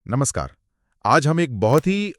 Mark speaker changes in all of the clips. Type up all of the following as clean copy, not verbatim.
Speaker 1: नमस्कार। आज हम एक बहुत ही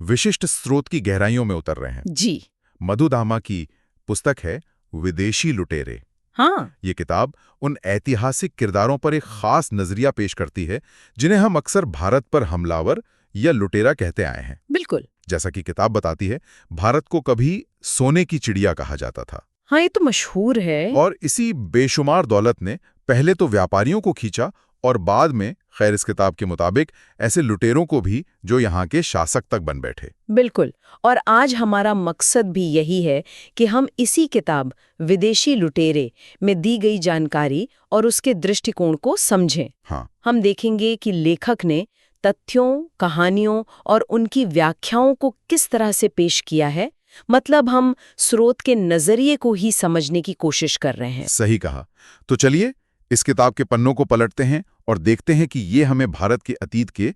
Speaker 1: विशिष्ट स्रोत की गहराइयों में उतर रहे हैं।
Speaker 2: जी।
Speaker 1: मधु दामा की पुस्तक है विदेशी लुटेरे।
Speaker 2: हाँ।
Speaker 1: ये किताब उन ऐतिहासिक किरदारों पर एक खास नजरिया पेश करती है जिन्हें हम अक्सर भारत पर हमलावर या लुटेरा कहते आए हैं।
Speaker 2: बिल्कुल।
Speaker 1: जैसा कि किताब बताती है, भारत को कभी सोने की चिड़िया कहा जाता था।
Speaker 2: हाँ, ये तो मशहूर है।
Speaker 1: और इसी बेशुमार दौलत ने पहले तो व्यापारियों को खींचा और बाद में, खैर इस किताब के मुताबिक, ऐसे लुटेरों को भी जो यहाँ के शासक तक बन बैठे।
Speaker 2: बिल्कुल। और आज हमारा मकसद भी यही है कि हम इसी किताब विदेशी लुटेरे में दी गई जानकारी और उसके दृष्टिकोण को समझें।
Speaker 1: हाँ।
Speaker 2: हम देखेंगे कि लेखक ने तथ्यों, कहानियों और उनकी व्याख्याओं को किस तरह से पेश किया है। मतलब हम स्रोत के नजरिए को ही समझने की कोशिश कर रहे हैं।
Speaker 1: सही कहा। तो चलिए इस किताब के पन्नों को पलटते हैं और देखते हैं कि ये हमें भारत के अतीत के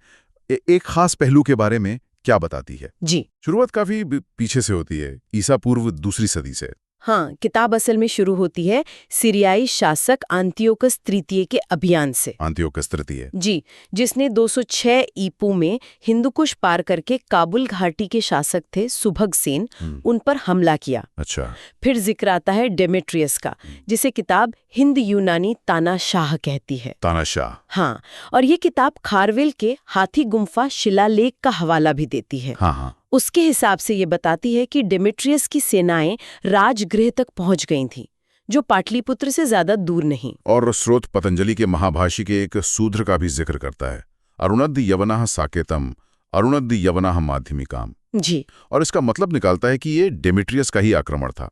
Speaker 1: एक खास पहलू के बारे में क्या बताती है।
Speaker 2: जी।
Speaker 1: शुरुआत काफी पीछे से होती है, ईसा पूर्व दूसरी सदी से।
Speaker 2: हाँ, किताब असल में शुरू होती है सीरियाई शासक अंतियोकस तृतीय के अभियान से।
Speaker 1: अंत्योकस तृतीय।
Speaker 2: जी, जिसने 206 ईपू में हिंदुकुश पार करके काबुल घाटी के शासक थे सुभग सेन, उन पर हमला किया।
Speaker 1: अच्छा।
Speaker 2: फिर जिक्र आता है डेमेट्रियस का, जिसे किताब हिंद यूनानी तानाशाह कहती है।
Speaker 1: तानाशाह।
Speaker 2: हाँ, और ये किताब खारवेल के हाथी गुम्फा शिलालेख का हवाला भी देती है।
Speaker 1: हाँ।
Speaker 2: उसके हिसाब से ये बताती है कि डेमेट्रियस की सेनाएं राजगृह तक पहुंच गई थीं, जो पाटलिपुत्र से ज्यादा दूर नहीं।
Speaker 1: और स्रोत पतंजलि के महाभाष्य के एक सूत्र का भी जिक्र करता है, अरुणद्ध यवनः साकेतम अरुणद्ध यवनः माध्यमिकाम।
Speaker 2: जी।
Speaker 1: और इसका मतलब निकालता है कि ये डेमेट्रियस का ही आक्रमण था।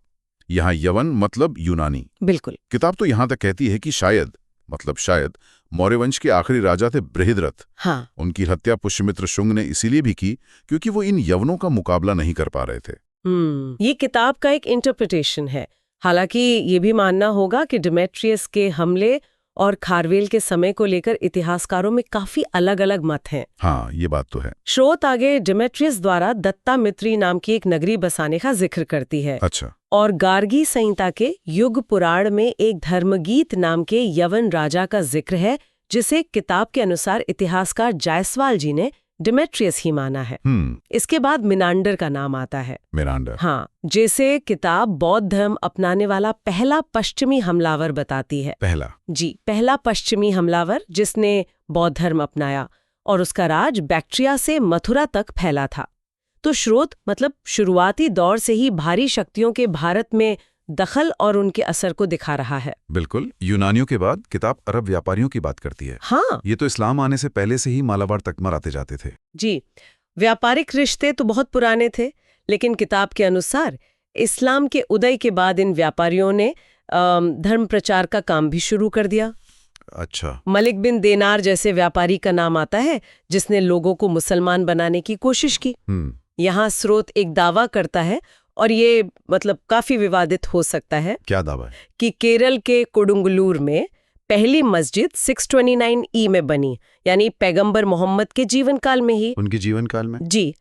Speaker 1: यहाँ यवन मतलब यूनानी।
Speaker 2: बिल्कुल।
Speaker 1: किताब तो यहाँ तक कहती है कि शायद मौर्य वंश के आखिरी राजा थे बृहद्रथ।
Speaker 2: हाँ।
Speaker 1: उनकी हत्या पुष्यमित्र शुंग ने इसीलिए भी की क्योंकि वो इन यवनों का मुकाबला नहीं कर पा रहे थे।
Speaker 2: ये किताब का एक इंटरप्रिटेशन है। हालांकि ये भी मानना होगा कि डेमेट्रियस के हमले और खारवेल के समय को लेकर इतिहासकारों में काफी अलग-अलग मत हैं।
Speaker 1: हाँ, ये बात तो है।
Speaker 2: स्रोत आगे डेमेट्रियस द्वारा दत्तामित्री नाम की एक नगरी बसाने का जिक्र करती है।
Speaker 1: अच्छा।
Speaker 2: और गार्गी संहिता के युग पुराण में एक धर्मगीत नाम के यवन राजा का जिक्र है, जिसे किताब के अनुसार इतिहासकार जायसवाल जी ने डेमेट्रियस ही माना है। इसके बाद मिनांडर का नाम आता है।
Speaker 1: मिनांडर।
Speaker 2: हाँ, जैसे किताब बौद्ध धर्म अपनाने वाला पहला पश्चिमी हमलावर बताती है। पहला पश्चिमी हमलावर जिसने बौद्ध धर्म अपनाया, और उसका राज बैक्ट्रिया से मथुरा तक फैला था। तो स्रोत मतलब शुरुआती दौर से ही भारी शक्तियों के भारत में दखल और उनके असर को दिखा रहा है।
Speaker 1: बिल्कुल। यूनानियों के बाद किताब अरब व्यापारियों की बात करती है।
Speaker 2: हाँ,
Speaker 1: ये तो इस्लाम आने से पहले से ही मालाबार तक मराते जाते थे।
Speaker 2: जी। व्यापारिक रिश्ते तो बहुत पुराने थे, लेकिन किताब के अनुसार इस्लाम के उदय के बाद इन व्यापारियों ने धर्म प्रचार का काम भी शुरू कर दिया।
Speaker 1: अच्छा।
Speaker 2: मलिक बिन देनार जैसे व्यापारी का नाम आता है, जिसने लोगों को मुसलमान बनाने की कोशिश की। यहाँ स्रोत एक दावा करता है, और ये मतलब काफी विवादित हो सकता है।
Speaker 1: क्या दावा है? कि
Speaker 2: केरल के कोडुंगलूर में पहली मस्जिद 629 ई में बनी, यानी पैगंबर मोहम्मद के जीवन काल में ही।
Speaker 1: उनके जीवन काल में? जी।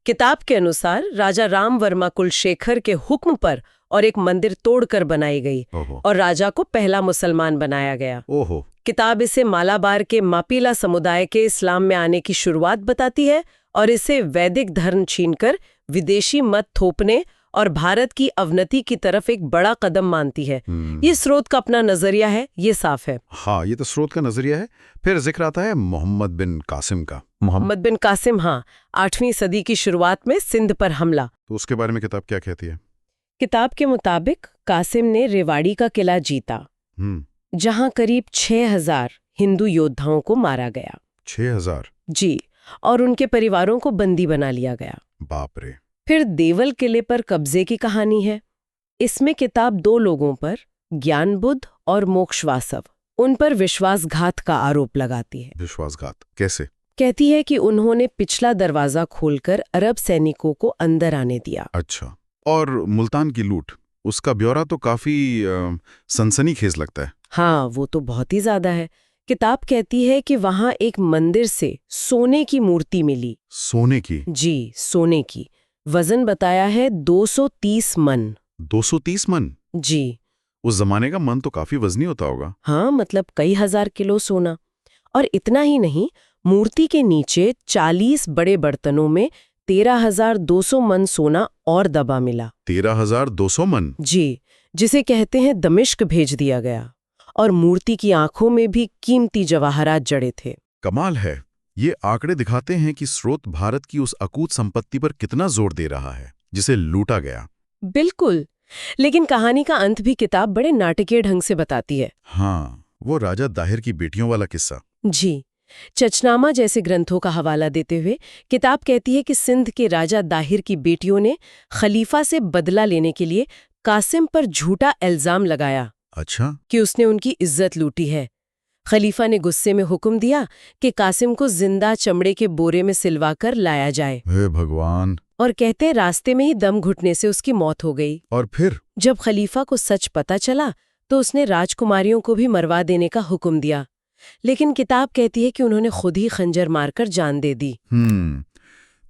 Speaker 2: किताब के अनुसार राजा राम वर्मा कुलशेखर के हुक्म पर और एक मंदिर तोड़कर बनाई गई, और राजा को पहला मुसलमान बनाया गया। किताब इसे मालाबार के मापीला समुदाय के इस्लाम में आने की शुरुआत बताती है, और इसे वैदिक धर्म छीनकर विदेशी मत थोपने और भारत की अवनति की तरफ एक बड़ा कदम मानती है। ये स्रोत का अपना नजरिया है, ये साफ है।
Speaker 1: हाँ, ये तो स्रोत का नजरिया है। फिर जिक्र आता है मोहम्मद बिन कासिम का।
Speaker 2: मोहम्मद बिन कासिम, हाँ, 8वीं सदी की शुरुआत में सिंध पर हमला।
Speaker 1: तो उसके बारे में किताब क्या कहती है?
Speaker 2: किताब के मुताबिक कासिम ने रेवाड़ी का किला जीता, जहां करीब 6000 हिंदू योद्धाओं को मारा गया।
Speaker 1: 6000?
Speaker 2: जी। और उनके परिवारों को बंदी बना लिया गया।
Speaker 1: बाप रे।
Speaker 2: फिर देवल किले पर कब्जे की कहानी है। इसमें किताब 2 लोगों पर, ज्ञानबुद्ध और मोक्षवासव, उन पर विश्वासघात का आरोप लगाती है।
Speaker 1: विश्वासघात कैसे?
Speaker 2: कहती है कि उन्होंने पिछला दरवाजा खोलकर अरब सैनिकों को अंदर आने दिया।
Speaker 1: अच्छा। और मुल्तान की लूट, उसका ब्यौरा तो काफी सनसनीखेज लगता है।
Speaker 2: हाँ, वो तो बहुत ही ज्यादा है। किताब कहती है कि वहां एक मंदिर से सोने की मूर्ति मिली।
Speaker 1: सोने की?
Speaker 2: जी, सोने की। वजन बताया है 230 मन।
Speaker 1: 230 मन?
Speaker 2: जी।
Speaker 1: उस जमाने का मन तो काफी वजनी होता होगा।
Speaker 2: हाँ, मतलब कई हजार किलो सोना। और इतना ही नहीं, मूर्ति के नीचे 40 बड़े बर्तनों में 13,200 मन सोना और दबा मिला।
Speaker 1: 13,200 मन?
Speaker 2: जी, जिसे कहते हैं दमिश्क भेज दिया गया। और मूर्ति की आंखों में भी कीमती जवाहरात जड़े थे।
Speaker 1: कमाल है। ये आंकड़े दिखाते हैं कि स्रोत भारत की उस अकूत संपत्ति पर कितना जोर दे रहा है जिसे लूटा गया।
Speaker 2: बिल्कुल। लेकिन कहानी का अंत भी किताब बड़े नाटकीय ढंग से बताती है।
Speaker 1: हाँ, वो राजा दाहिर की बेटियों वाला किस्सा।
Speaker 2: जी, चचनामा जैसे ग्रंथों का हवाला देते हुए किताब कहती है कि सिंध के राजा दाहिर की बेटियों ने खलीफा से बदला लेने के लिए कासिम पर झूठा इल्जाम लगाया।
Speaker 1: अच्छा।
Speaker 2: कि उसने उनकी इज्जत लूटी है। खलीफा ने गुस्से में हुक्म दिया कि कासिम को जिंदा चमड़े के बोरे में सिलवाकर लाया जाए।
Speaker 1: हे भगवान।
Speaker 2: और कहते रास्ते में ही दम घुटने से उसकी मौत हो गई।
Speaker 1: और फिर
Speaker 2: जब खलीफा को सच पता चला तो उसने राजकुमारियों को भी मरवा देने का हुक्म दिया। लेकिन किताब कहती है कि उन्होंने खुद ही खंजर मारकर जान दे दी।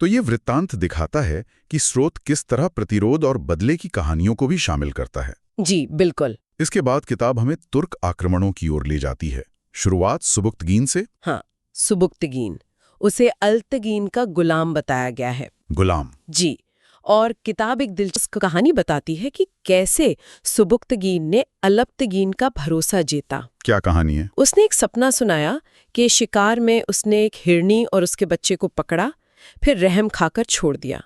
Speaker 1: तो ये वृत्तांत दिखाता है कि स्रोत किस तरह प्रतिरोध और बदले की कहानियों को भी शामिल करता है।
Speaker 2: जी बिल्कुल।
Speaker 1: इसके बाद किताब हमें तुर्क आक्रमणों की ओर ले जाती है। शुरुआत सुबुक्तगीन से।
Speaker 2: हाँ, सुबुक्तगीन। उसे अल्तगीन का गुलाम बताया गया है।
Speaker 1: गुलाम?
Speaker 2: जी। और किताब एक दिलचस्प कहानी बताती है कि कैसे सुबुक्तगीन ने अलप्तगीन का भरोसा जीता।
Speaker 1: क्या कहानी है?
Speaker 2: उसने एक सपना सुनाया कि शिकार में उसने एक हिरनी और उसके बच्चे को पकड़ा, फिर रहम खाकर छोड़ दिया।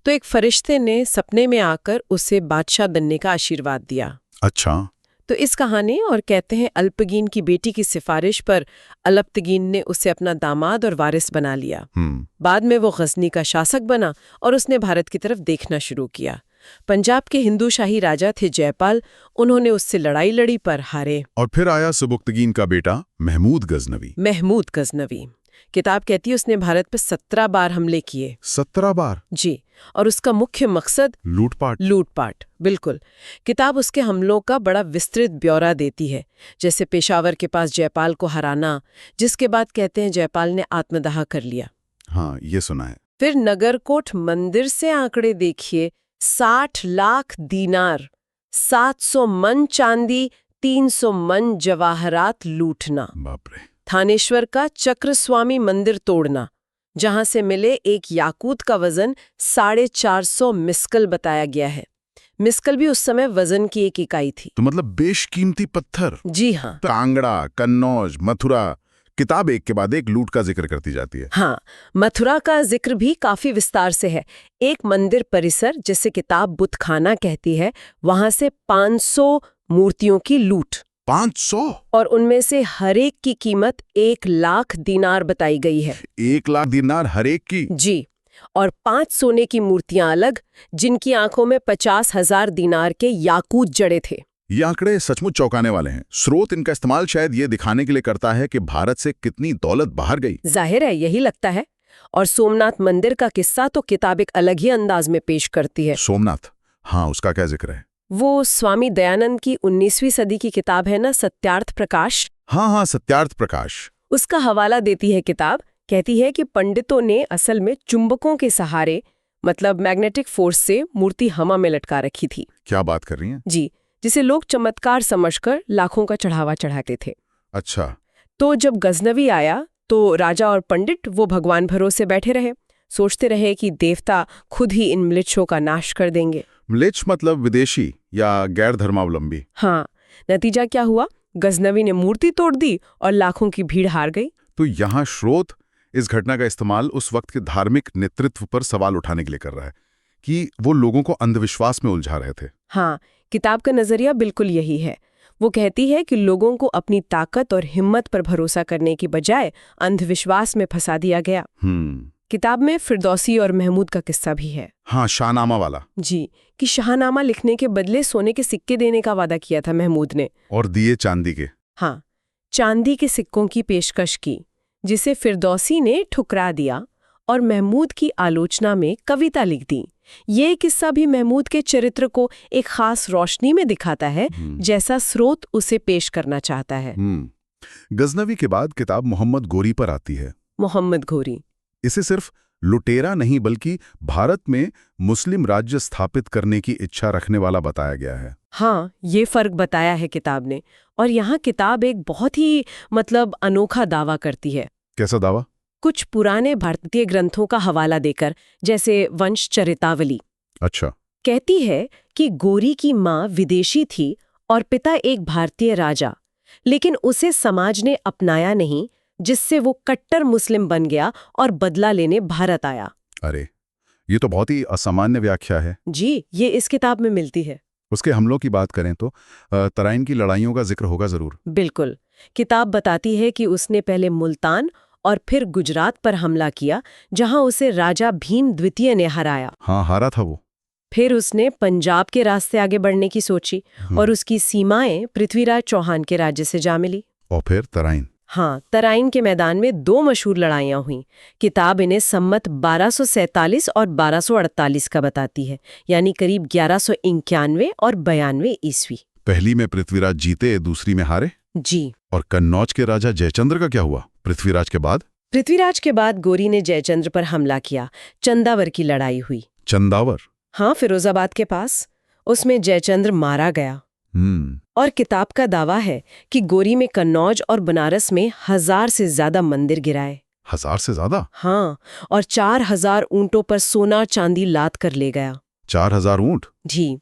Speaker 2: तो एक फरिश्ते ने सपने में आकर उसे बादशाह बनने का आशीर्वाद दिया।
Speaker 1: अच्छा।
Speaker 2: तो इस कहानी और कहते हैं अल्पगीन की बेटी की सिफारिश पर अलप्तगीन ने उसे अपना दामाद और वारिस बना लिया। बाद में वो गजनी का शासक बना और उसने भारत की तरफ देखना शुरू किया। पंजाब के हिंदू शाही राजा थे जयपाल, उन्होंने उससे लड़ाई लड़ी पर हारे।
Speaker 1: और फिर आया सुबुक्तगीन का बेटा महमूद गजनवी।
Speaker 2: महमूद गजनवी। किताब कहती है उसने भारत पर 17 बार हमले किए।
Speaker 1: 17 बार?
Speaker 2: जी। और उसका मुख्य मकसद लूटपाट। बिल्कुल। किताब उसके हमलों का बड़ा विस्तृत ब्यौरा देती है, जैसे पेशावर के पास जयपाल को हराना, जिसके बाद कहते हैं जयपाल ने आत्मदाह कर लिया।
Speaker 1: हाँ, ये सुना है।
Speaker 2: फिर नगरकोट मंदिर से आंकड़े देखिए, 60 लाख दीनार, 700 मन चांदी, 300 मन जवाहरात लूटना।
Speaker 1: बाप रे।
Speaker 2: थानेश्वर का चक्रस्वामी मंदिर तोड़ना, जहां से मिले एक याकूत का वजन 450 मिस्कल बताया गया है। मिस्कल भी उस समय वजन की एक इकाई थी।
Speaker 1: तो मतलब बेशकीमती पत्थर।
Speaker 2: जी हाँ।
Speaker 1: कांगड़ा, कन्नौज, मथुरा, किताब एक के बाद एक लूट का जिक्र करती जाती है।
Speaker 2: हाँ, मथुरा का जिक्र भी काफी विस्तार से है। एक मंदिर परिसर, जिसे किताब बुतखाना कहती है, वहां से 500 मूर्तियों की लूट।
Speaker 1: 500?
Speaker 2: और उनमें से हर एक की कीमत 1 लाख दीनार बताई गई है।
Speaker 1: 1 लाख दीनार हर एक की?
Speaker 2: जी। और 5 सोने की मूर्तियां अलग, जिनकी आंखों में 50,000 दीनार के याकूत जड़े थे।
Speaker 1: ये आंकड़े सचमुच चौंकाने वाले हैं। स्रोत इनका इस्तेमाल शायद ये दिखाने के लिए करता है कि भारत से कितनी दौलत बाहर गई।
Speaker 2: जाहिर है, यही लगता है। और सोमनाथ मंदिर का किस्सा तो किताब एक अलग ही अंदाज में पेश करती है।
Speaker 1: सोमनाथ? हाँ, उसका क्या जिक्र है?
Speaker 2: वो स्वामी दयानंद की 19वीं सदी की किताब है ना, सत्यार्थ प्रकाश।
Speaker 1: हाँ, सत्यार्थ प्रकाश।
Speaker 2: उसका हवाला देती है किताब। कहती है कि पंडितों ने असल में चुंबकों के सहारे, मतलब मैग्नेटिक फोर्स से, मूर्ति हवा में लटका रखी थी।
Speaker 1: क्या बात कर रही हैं?
Speaker 2: जी, जिसे लोग चमत्कार समझकर लाखों का चढ़ावा चढ़ाते थे।
Speaker 1: अच्छा।
Speaker 2: तो जब गजनवी आया तो राजा और पंडित वो भगवान भरोसे बैठे रहे, सोचते रहे कि देवता खुद ही इन म्लेच्छों का नाश कर देंगे।
Speaker 1: म्लेच्छ मतलब विदेशी या गैर धर्मावलंबी?
Speaker 2: हाँ। नतीजा क्या हुआ? गजनवी ने मूर्ति तोड़ दी और लाखों की भीड़ हार गई।
Speaker 1: तो यहाँ स्रोत इस घटना का इस्तेमाल उस वक्त के धार्मिक नेतृत्व पर सवाल उठाने के लिए कर रहा है कि वो लोगों को अंधविश्वास में उलझा रहे थे।
Speaker 2: हाँ, किताब का नजरिया बिल्कुल यही है। वो कहती है कि लोगों को अपनी ताकत और हिम्मत पर भरोसा करने की बजाय अंधविश्वास में फंसा दिया गया। किताब में फिरदौसी और महमूद का किस्सा भी है।
Speaker 1: हाँ, शाहनामा वाला।
Speaker 2: जी, कि शाहनामा लिखने के बदले सोने के सिक्के देने का वादा किया था महमूद ने।
Speaker 1: और दिए चांदी के।
Speaker 2: हाँ, चांदी के सिक्कों की पेशकश की, जिसे फिरदौसी ने ठुकरा दिया और महमूद की आलोचना में कविता लिख दी। ये किस्सा भी महमूद के चरित्र को एक खास रोशनी में दिखाता है, जैसा स्रोत उसे पेश करना चाहता है।
Speaker 1: गजनवी के बाद किताब मोहम्मद गोरी पर आती है।
Speaker 2: मोहम्मद गोरी।
Speaker 1: इसे सिर्फ लुटेरा नहीं बल्कि भारत में मुस्लिम राज्य स्थापित करने की इच्छा रखने वाला बताया गया है।
Speaker 2: हाँ, ये फर्क बताया है किताब ने। और यहाँ किताब एक बहुत ही अनोखा दावा करती है।
Speaker 1: कैसा दावा?
Speaker 2: कुछ पुराने भारतीय ग्रंथों का हवाला देकर, जैसे वंश चरितावली।
Speaker 1: अच्छा।
Speaker 2: कहती है कि गौरी की माँ विदेशी थी और पिता एक भारतीय राजा, लेकिन उसे समाज ने अपनाया नहीं, जिससे वो कट्टर मुस्लिम बन गया और बदला लेने भारत आया।
Speaker 1: अरे, ये तो बहुत ही असामान्य व्याख्या है।
Speaker 2: जी, ये इस किताब में मिलती है।
Speaker 1: उसके हमलों की बात करें तो तराइन की लड़ाइयों का जिक्र होगा जरूर।
Speaker 2: बिल्कुल। किताब बताती है कि उसने पहले मुल्तान और फिर गुजरात पर हमला किया, जहां उसे राजा भीम द्वितीय ने हराया।
Speaker 1: हाँ, हारा था वो।
Speaker 2: फिर उसने पंजाब के रास्ते आगे बढ़ने की सोची और उसकी सीमाएं पृथ्वीराज चौहान के राज्य से जा मिली।
Speaker 1: और फिर तराइन।
Speaker 2: हाँ, तराइन के मैदान में 2 मशहूर लड़ाइयां हुईं। किताब इन्हें सम्मत 1247 और 1248 का बताती है, यानी करीब 1191 और 92 ईस्वी।
Speaker 1: पहली में पृथ्वीराज जीते, दूसरी में हारे।
Speaker 2: जी।
Speaker 1: और कन्नौज के राजा जयचंद्र का क्या हुआ पृथ्वीराज के बाद?
Speaker 2: पृथ्वीराज के बाद गौरी ने जयचंद्र पर हमला किया। चंदावर की लड़ाई हुई।
Speaker 1: चंदावर?
Speaker 2: हाँ, फिरोजाबाद के पास। उसमें जयचंद्र मारा गया। और किताब का दावा है कि गौरी में कन्नौज और बनारस में 1000 से ज्यादा मंदिर गिराए।
Speaker 1: 1000 से ज्यादा?
Speaker 2: हाँ, और 4000 ऊंटों पर सोना चांदी लाद कर ले गया।
Speaker 1: 4000 ऊंट?
Speaker 2: जी।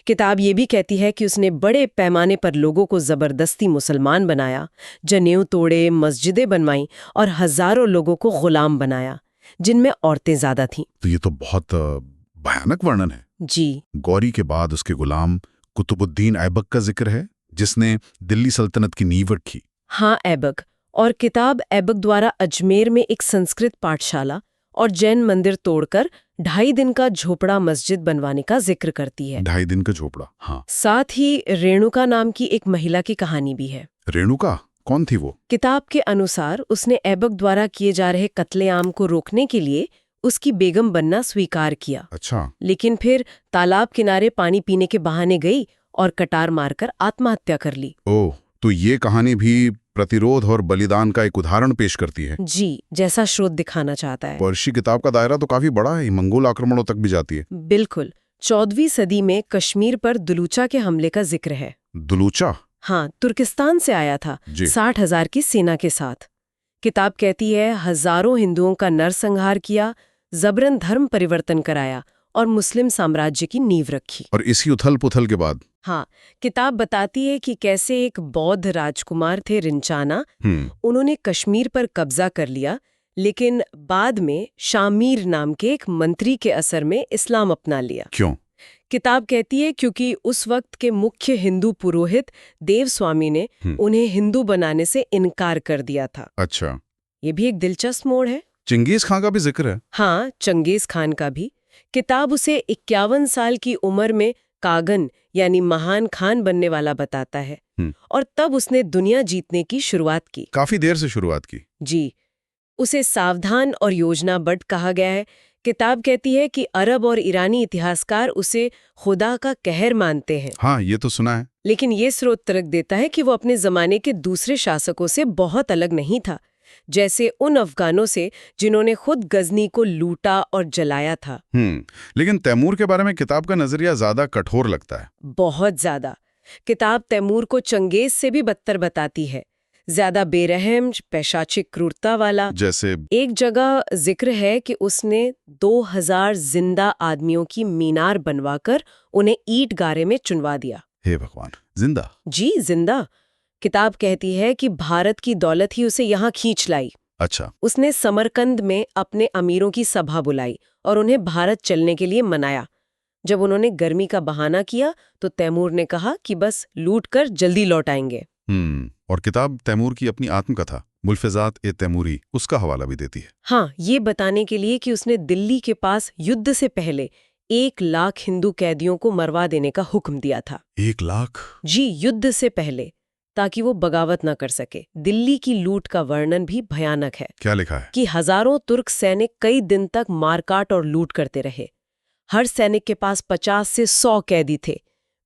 Speaker 2: किताब ये भी कहती है कि उसने बड़े पैमाने पर लोगों को जबरदस्ती मुसलमान बनाया, जनेऊ तोड़े, मस्जिदें बनवाई और हजारों लोगों को गुलाम बनाया, जिनमें औरतें ज्यादा थीं।
Speaker 1: तो ये तो बहुत भयानक वर्णन है।
Speaker 2: जी।
Speaker 1: गौरी के बाद उसके गुलाम कुतुबुद्दीन ऐबक का जिक्र है, जिसने दिल्ली सल्तनत की नींव रखी।
Speaker 2: हाँ, ऐबक। और किताब ऐबक द्वारा अजमेर में एक संस्कृत पाठशाला और जैन मंदिर तोड़कर 2.5 दिन का झोपड़ा मस्जिद बनवाने का जिक्र करती है।
Speaker 1: 2.5 दिन का झोपड़ा? हाँ।
Speaker 2: साथ ही रेणुका नाम की एक महिला की कहानी भी है।
Speaker 1: रेणुका कौन थी वो?
Speaker 2: किताब के अनुसार उसने ऐबक द्वारा किए जा रहे कत्लेआम को रोकने के लिए उसकी बेगम बनना स्वीकार किया।
Speaker 1: अच्छा।
Speaker 2: लेकिन फिर तालाब किनारे पानी पीने के बहाने गई और कटार मारकर आत्महत्या कर ली।
Speaker 1: ओह, तो ये कहानी भी प्रतिरोध और बलिदान का एक उदाहरण पेश करती है।
Speaker 2: जी, जैसा स्रोत दिखाना चाहता है।
Speaker 1: पर्शी किताब का दायरा तो काफी बड़ा है, मंगोल आक्रमणों तक भी जाती है।
Speaker 2: बिल्कुल। 14वीं सदी में कश्मीर पर दुलूचा के हमले का जिक्र है।
Speaker 1: दुलूचा?
Speaker 2: हाँ, तुर्किस्तान से आया था 60,000 की सेना के साथ। किताब कहती है हजारों हिंदुओं का नरसंहार किया, जबरन धर्म परिवर्तन कराया और मुस्लिम साम्राज्य की नींव रखी।
Speaker 1: और इसी उथल पुथल के बाद?
Speaker 2: हाँ, किताब बताती है कि कैसे एक बौद्ध राजकुमार थे रिंचाना, उन्होंने कश्मीर पर कब्जा कर लिया, लेकिन बाद में शामीर नाम के एक मंत्री के असर में इस्लाम अपना लिया।
Speaker 1: क्यों?
Speaker 2: किताब कहती है क्योंकि उस वक्त के मुख्य हिंदू पुरोहित देवस्वामी ने उन्हें हिंदू बनाने से इनकार कर दिया था।
Speaker 1: अच्छा।
Speaker 2: ये भी एक दिलचस्प मोड़ है।
Speaker 1: चंगेज खान का भी जिक्र है।
Speaker 2: हाँ, चंगेज खान का भी। किताब उसे 51 साल की उम्र में कागन यानी महान खान बनने वाला बताता है और तब उसने दुनिया जीतने की शुरुआत की।
Speaker 1: काफी देर से शुरुआत की।
Speaker 2: जी। उसे सावधान और योजनाबद्ध कहा गया है। किताब कहती है कि अरब और ईरानी इतिहासकार उसे खुदा का कहर मानते हैं।
Speaker 1: हाँ, ये तो सुना है।
Speaker 2: लेकिन ये स्रोत तर्क देता है कि वो अपने जमाने के दूसरे शासकों से बहुत अलग नहीं था, जैसे उन अफगानों से जिन्होंने खुद गजनी को लूटा और जलाया था।
Speaker 1: लेकिन तैमूर के बारे में किताब का नजरिया ज्यादा कठोर लगता है।
Speaker 2: बहुत ज्यादा। किताब तैमूर को चंगेज से भी बदतर बताती है, ज्यादा बेरहम, पैशाचिक क्रूरता वाला।
Speaker 1: जैसे
Speaker 2: एक जगह जिक्र है कि उसने 2000 जिंदा आदमियों की मीनार बनवाकर उन्हें ईंट गारे में चुनवा दिया।
Speaker 1: हे भगवान, जिंदा?
Speaker 2: जी, जिंदा। किताब कहती है कि भारत की दौलत ही उसे यहाँ खींच लाई।
Speaker 1: अच्छा।
Speaker 2: उसने समरकंद में अपने अमीरों की सभा बुलाई और उन्हें भारत चलने के लिए मनाया। जब उन्होंने गर्मी का बहाना किया तो तैमूर ने कहा कि बस लूट कर जल्दी लौट आएंगे।
Speaker 1: और किताब तैमूर की अपनी आत्मकथा मुल्फ़िज़ात-ए-तैमूरी उसका हवाला भी देती है।
Speaker 2: हाँ, ये बताने के लिए कि उसने दिल्ली के पास युद्ध से पहले 1 लाख हिंदू कैदियों को मरवा देने का हुक्म दिया था।
Speaker 1: 1 लाख?
Speaker 2: जी, युद्ध से पहले, ताकि वो बगावत न कर सके। दिल्ली की लूट का वर्णन भी भयानक है।
Speaker 1: क्या लिखा है? कि
Speaker 2: हजारों तुर्क सैनिक कई दिन तक मारकाट और लूट करते रहे। हर सैनिक के पास 50 से 100 कैदी थे।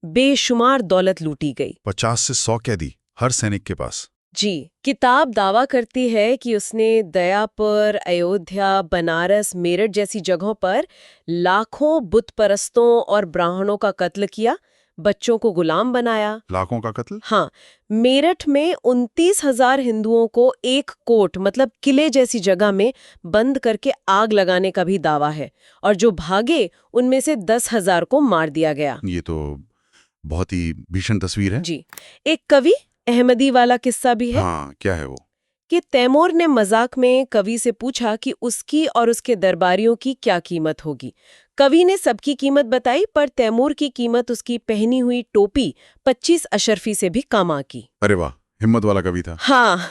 Speaker 2: बेशुमार दौलत लूटी गई।
Speaker 1: 50 से 100 कैदी हर सैनिक के पास?
Speaker 2: जी। किताब दावा करती है कि उसने दयापुर, अयोध्या, बनारस, मेरठ जैसी जगहों पर लाखों बुत परस्तों और ब्राह्मणों का कत्ल किया, बच्चों को गुलाम बनाया।
Speaker 1: लाखों का कत्ल।
Speaker 2: हाँ, मेरठ में 29,000 हिंदुओं को एक कोट मतलब किले जैसी जगह में बंद करके आग लगाने का भी दावा है, और जो भागे उनमें से 10,000 को मार दिया गया।
Speaker 1: ये तो बहुत ही भीषण तस्वीर है।
Speaker 2: जी। एक कवि अहमदी वाला किस्सा भी है।
Speaker 1: हाँ, क्या है वो?
Speaker 2: कि तैमूर ने मजाक में कवि से पूछा कि उसकी और उसके दरबारियों की क्या कीमत होगी। कवि ने सबकी कीमत बताई, पर तैमूर की कीमत उसकी पहनी हुई टोपी 25 अशरफी से भी कम आकी।
Speaker 1: अरे वाह, हिम्मत वाला कवि था।
Speaker 2: हाँ।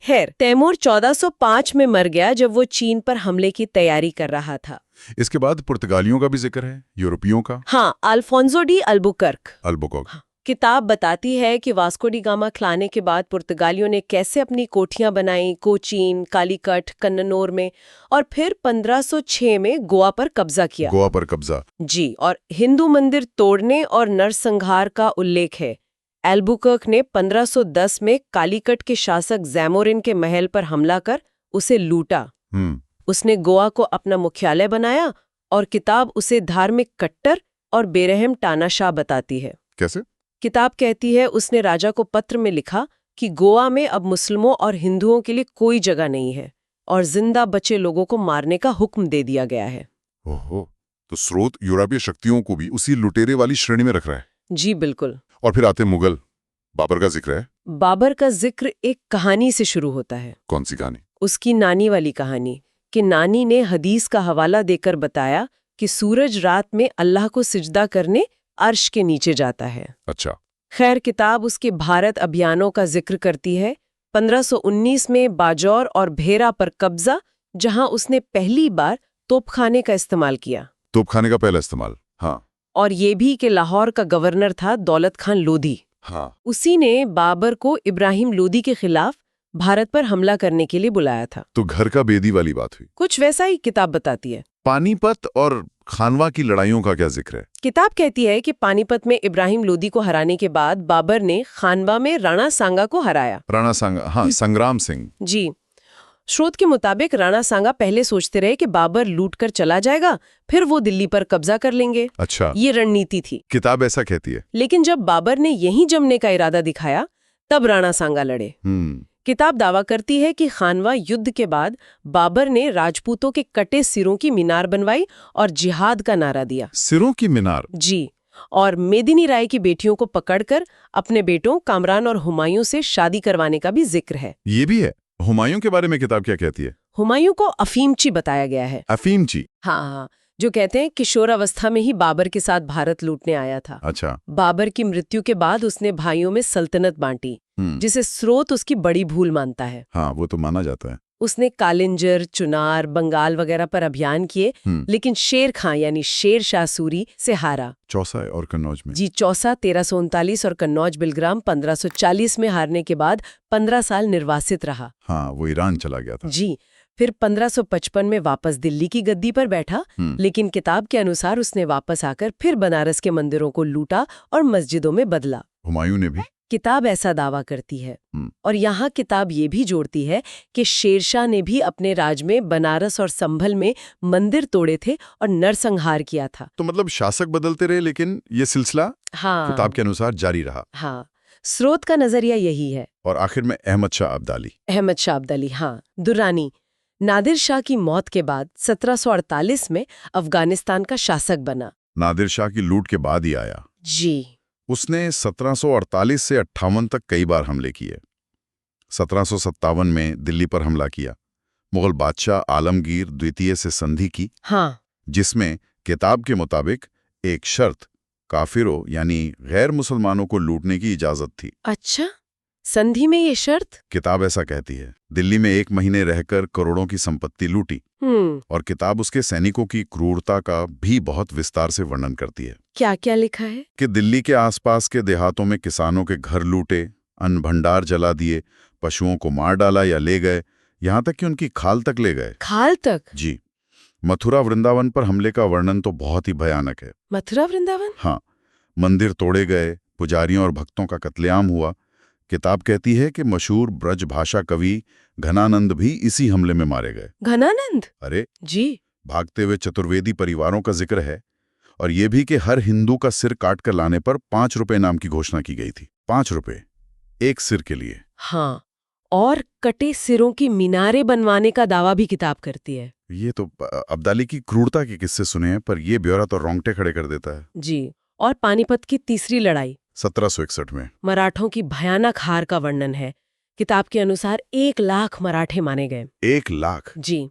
Speaker 2: खैर, तैमूर 1405 में मर गया जब वो चीन पर हमले की तैयारी कर रहा था।
Speaker 1: इसके बाद पुर्तगालियों का भी जिक्र है, यूरोपियों का।
Speaker 2: हाँ, अल्फोंसो डी अल्बुकर्क।
Speaker 1: अल्बुकर्क।
Speaker 2: किताब बताती है कि वास्को डी गामा खिलाने के बाद पुर्तगालियों ने कैसे अपनी कोठियां बनाई कोचीन, कालीकट, कन्ननौर में, और फिर 1506 में गोवा पर कब्जा किया।
Speaker 1: गोवा पर कब्जा।
Speaker 2: जी, और हिंदू मंदिर तोड़ने और नरसंहार का उल्लेख है। एल्बुकर्क ने 1510 में कालीकट के शासक जैमोरिन के महल पर हमला कर उसे लूटा। उसने गोवा को अपना मुख्यालय बनाया, और किताब उसे धार्मिक कट्टर और बेरहम तानाशाह बताती है।
Speaker 1: कैसे?
Speaker 2: किताब कहती है उसने राजा को पत्र में लिखा कि गोवा में अब मुस्लिमों और हिंदुओं के लिए कोई जगह नहीं है, और जिंदा बचे लोगों को मारने का हुक्म दे दिया गया है।
Speaker 1: ओहो, तो स्रोत यूरोपीय शक्तियों को भी उसी लुटेरे वाली श्रेणी में रख रहा है।
Speaker 2: जी बिल्कुल।
Speaker 1: और फिर आते मुगल। बाबर का जिक्र है।
Speaker 2: बाबर का जिक्र एक कहानी से शुरू होता है।
Speaker 1: कौन सी कहानी?
Speaker 2: उसकी नानी वाली कहानी, कि नानी ने हदीस का हवाला देकर बताया कि सूरज रात में अल्लाह को सिजदा करने अर्श के नीचे जाता है।
Speaker 1: अच्छा।
Speaker 2: खैर, किताब उसके भारत अभियानों का जिक्र करती है। 1519 में बाजौर और भेरा पर कब्जा, जहां उसने पहली बार तोपखाने का इस्तेमाल किया।
Speaker 1: तोपखाने का पहला इस्तेमाल। हाँ।
Speaker 2: और ये भी कि लाहौर का गवर्नर था दौलत खान लोधी।
Speaker 1: हाँ।
Speaker 2: उसी ने बाबर को इब्राहिम लोधी के खिलाफ भारत पर हमला करने के लिए बुलाया था।
Speaker 1: तो घर का बेदी वाली बात हुई।
Speaker 2: कुछ वैसा ही किताब बताती है।
Speaker 1: पानीपत और खानवा की लड़ाइयों का क्या जिक्र है?
Speaker 2: किताब कहती है कि पानीपत में इब्राहिम लोधी को हराने के बाद बाबर ने खानवा में राणा सांगा को हराया।
Speaker 1: राणा सांगा, हाँ, संग्राम सिंह।
Speaker 2: जी। स्रोत के मुताबिक राणा सांगा पहले सोचते रहे कि बाबर लूट कर चला जाएगा, फिर वो दिल्ली पर कब्जा कर लेंगे।
Speaker 1: अच्छा।
Speaker 2: ये रणनीति थी।
Speaker 1: किताब ऐसा कहती है।
Speaker 2: लेकिन जब बाबर ने यहीं जमने का इरादा दिखाया, तब राणा सांगा लड़े। किताब दावा करती है कि खानवा युद्ध के बाद बाबर ने राजपूतों के कटे सिरों की मीनार बनवाई और जिहाद का नारा दिया।
Speaker 1: सिरों की मीनार?
Speaker 2: जी। और मेदिनी राय की बेटियों को पकड़कर अपने बेटों कामरान और हुमायूं से शादी करवाने का भी जिक्र है।
Speaker 1: ये भी है। हुमायूं के बारे में किताब क्या कहती है?
Speaker 2: हुमायूं को अफीमची बताया गया है।
Speaker 1: अफीमची?
Speaker 2: हाँ, जो कहते हैं किशोरावस्था में ही बाबर के साथ भारत लूटने आया था।
Speaker 1: अच्छा।
Speaker 2: बाबर की मृत्यु के बाद उसने भाइयों में सल्तनत बांटी, जिसे स्रोत उसकी बड़ी भूल मानता है।
Speaker 1: हाँ, वो तो माना जाता है।
Speaker 2: उसने कालिंजर, चुनार, बंगाल वगैरह पर अभियान किए, लेकिन शेर खां यानी शेर शाह सूरी से हारा।
Speaker 1: चौसा और कन्नौज में? जी,
Speaker 2: चौसा 1339 और कन्नौज बिलग्राम 1540 में हारने के बाद 15 साल निर्वासित रहा।
Speaker 1: हाँ, वो ईरान चला गया था।
Speaker 2: जी। फिर 1555 में वापस दिल्ली की गद्दी पर बैठा, लेकिन किताब के अनुसार उसने वापस आकर फिर बनारस के मंदिरों को लूटा और मस्जिदों में बदला।
Speaker 1: हुमायूं ने भी?
Speaker 2: किताब ऐसा दावा करती है। और यहाँ किताब ये भी जोड़ती है कि शेरशाह ने भी अपने राज में बनारस और संभल में मंदिर तोड़े थे और नरसंहार किया था।
Speaker 1: तो मतलब शासक बदलते रहे, लेकिन ये सिलसिला
Speaker 2: हाँ,
Speaker 1: किताब के अनुसार जारी रहा।
Speaker 2: हाँ, स्रोत का नजरिया यही है।
Speaker 1: और आखिर में अहमद शाह अब्दाली।
Speaker 2: अहमद शाह अब्दाली, हाँ, दुर्रानी। नादिर शाह की मौत के बाद 1748 में अफगानिस्तान का शासक बना।
Speaker 1: नादिर शाह की लूट के बाद ही आया।
Speaker 2: जी।
Speaker 1: उसने 1748 से 58 तक कई बार हमले किए। 1757 में दिल्ली पर हमला किया। मुगल बादशाह आलमगीर द्वितीय से संधि की,
Speaker 2: हाँ,
Speaker 1: जिसमें किताब के मुताबिक एक शर्त काफिरों यानी गैर मुसलमानों को लूटने की इजाजत थी।
Speaker 2: अच्छा, संधि में ये शर्त?
Speaker 1: किताब ऐसा कहती है। दिल्ली में 1 महीने रहकर करोड़ों की संपत्ति लूटी। और किताब उसके सैनिकों की क्रूरता का भी बहुत विस्तार से वर्णन करती है।
Speaker 2: क्या क्या लिखा है? कि
Speaker 1: दिल्ली के आसपास के देहातों में किसानों के घर लूटे, अन्न भंडार जला दिए, पशुओं को मार डाला या ले गए, यहाँ तक कि उनकी खाल तक ले गए।
Speaker 2: खाल तक?
Speaker 1: जी। मथुरा वृंदावन पर हमले का वर्णन तो बहुत ही भयानक है।
Speaker 2: मथुरा वृंदावन?
Speaker 1: हाँ, मंदिर तोड़े गए, पुजारियों और भक्तों का कत्लेआम हुआ। किताब कहती है कि मशहूर ब्रज भाषा कवि घनानंद भी इसी हमले में मारे गए।
Speaker 2: घनानंद?
Speaker 1: अरे
Speaker 2: जी।
Speaker 1: भागते हुए चतुर्वेदी परिवारों का जिक्र है। और ये भी कि हर हिंदू का सिर काट कर लाने पर 5 रुपए इनाम की घोषणा की गई थी। 5 रुपए एक सिर के लिए।
Speaker 2: हाँ, और कटे सिरों की मीनारें बनवाने का दावा भी किताब करती है।
Speaker 1: ये तो अब्दाली की क्रूरता के किस्से सुने हैं, पर ये ब्यौरा तो रोंगटे खड़े कर देता है।
Speaker 2: जी, और पानीपत की तीसरी लड़ाई
Speaker 1: 1761 में
Speaker 2: मराठों की भयानक हार का वर्णन है। किताब के अनुसार 1 लाख मराठे माने गए।
Speaker 1: 1 लाख?
Speaker 2: जी,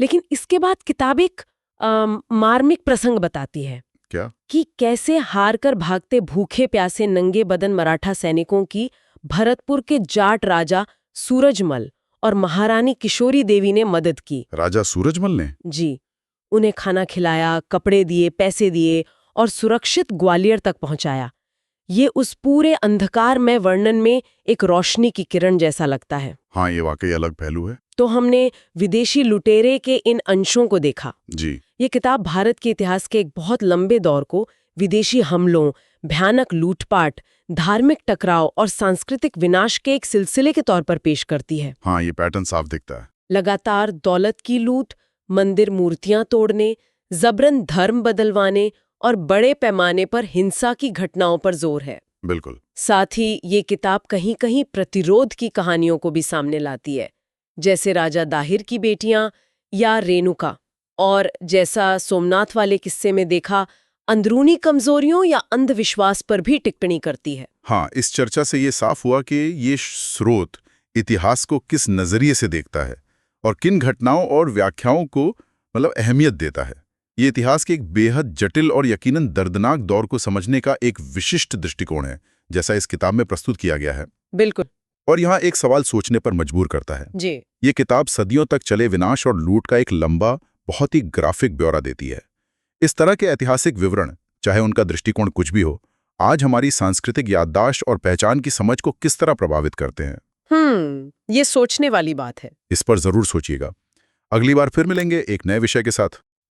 Speaker 2: लेकिन इसके बाद किताब एक मार्मिक प्रसंग बताती है।
Speaker 1: क्या?
Speaker 2: कि कैसे हार कर भागते भूखे प्यासे नंगे बदन मराठा सैनिकों की भरतपुर के जाट राजा सूरजमल और महारानी किशोरी देवी ने मदद की।
Speaker 1: राजा सूरजमल ने?
Speaker 2: जी, उन्हें खाना खिलाया, कपड़े दिए, पैसे दिए और सुरक्षित ग्वालियर तक पहुंचाया। ये उस पूरे अंधकार में वर्णन में एक रोशनी की किरण जैसा लगता है।
Speaker 1: हाँ, ये वाकई अलग पहलू है।
Speaker 2: तो हमने विदेशी लुटेरे के इन अंशों को देखा।
Speaker 1: जी।
Speaker 2: ये किताब भारत के इतिहास के एक बहुत लंबे दौर को विदेशी हमलों, भयानक लूटपाट, धार्मिक टकराव और सांस्कृतिक विनाश के एक सिलसिले के तौर पर पेश करती है।
Speaker 1: हाँ, ये पैटर्न साफ दिखता है।
Speaker 2: लगातार दौलत की लूट, मंदिर मूर्तियां तोड़ने, जबरन धर्म बदलवाने और बड़े पैमाने पर हिंसा की घटनाओं पर जोर है।
Speaker 1: बिल्कुल।
Speaker 2: साथ ही ये किताब कहीं कहीं प्रतिरोध की कहानियों को भी सामने लाती है, जैसे राजा दाहिर की बेटियां या रेणुका, और जैसा सोमनाथ वाले किस्से में देखा, अंदरूनी कमजोरियों या अंधविश्वास पर भी टिप्पणी करती है।
Speaker 1: हाँ, इस चर्चा से ये साफ हुआ कि ये स्रोत इतिहास को किस नजरिए से देखता है और किन घटनाओं और व्याख्याओं को अहमियत देता है। ये इतिहास के एक बेहद जटिल और यकीनन दर्दनाक दौर को समझने का एक विशिष्ट दृष्टिकोण है, जैसा इस किताब में प्रस्तुत किया गया है।
Speaker 2: बिल्कुल।
Speaker 1: और यहाँ एक सवाल सोचने पर मजबूर करता है।
Speaker 2: जी।
Speaker 1: ये किताब सदियों तक चले विनाश और लूट का एक लंबा, बहुत ही ग्राफिक ब्यौरा देती है। इस तरह के ऐतिहासिक विवरण, चाहे उनका दृष्टिकोण कुछ भी हो, आज हमारी सांस्कृतिक याददाश्त और पहचान की समझ को किस तरह प्रभावित करते हैं।
Speaker 2: ये सोचने वाली बात है।
Speaker 1: इस पर जरूर सोचिएगा। अगली बार फिर मिलेंगे एक नए विषय के साथ।